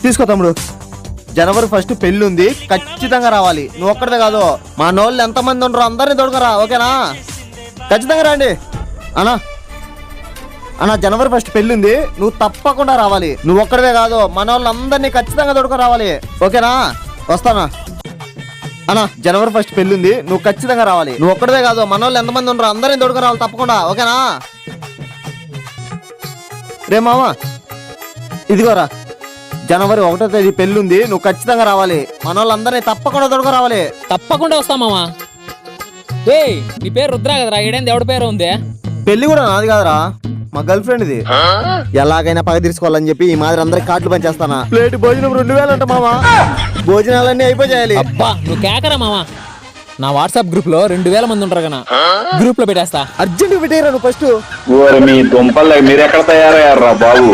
తీసుకో తమ్ముడు. జనవరి 1 పెళ్లి ఉంది, ఖచ్చితంగా రావాలి. నువ్వు ఒక్కడే కాదు, మా నోళ్ళు ఎంతమంది ఉండరు అందరినీ తోడుకురా, ఓకేనా? ఖచ్చితంగా రండి అన్నా. అన్నా జనవరి 1 పెళ్లి ఉంది, నువ్వు తప్పకుండా రావాలి. నువ్వు ఒక్కడే కాదు, మన వాళ్ళు అందరినీ ఖచ్చితంగా తోడుకు రావాలి, ఓకేనా? వస్తానా అన్నా. జనవరి 1 పెళ్లి ఉంది, నువ్వు ఖచ్చితంగా రావాలి. నువ్వు ఒక్కడే కాదు, మన వాళ్ళు ఎంతమంది ఉండరు అందరినీ తోడుకు రావాలి తప్పకుండా, ఓకేనా? రే మామ ఇదిగోరా, జనవరి 1వ తేదీ పెళ్లి ఉంది, నువ్వు ఖచ్చితంగా రావాలి. మన వాళ్ళందరినీ తప్పకుండా తోడుకు రావాలి. తప్పకుండా వస్తామావా. ఏ నీ పేరు రుద్రా కదరా, ఈడేంది ఎవడి పేరు ఉంది? పెళ్లి కూడా నాది కాదురా, మా గర్ల్ ఫ్రెండ్ ఇది. ఎలాగైనా పగ తీసుకోవాలని చెప్పి ఈ మాదిరి అందరికి కార్డులు పనిచేస్తానా. ప్లేట్ భోజనం 2000 అంట మామా. భోజనాలన్నీ అయిపోయాలి. అబ్బా నువ్వు కేకరా మావా. నా వాట్సాప్ గ్రూప్ లో 2000 మంది ఉంటారు కదా, గ్రూప్ లో పెట్టేస్తా. అర్జెంట్ పెట్టేయరా నువ్వు ఫస్ట్. మీ దుంపల్ మీరు ఎక్కడ తయారయ్యారా బాబు?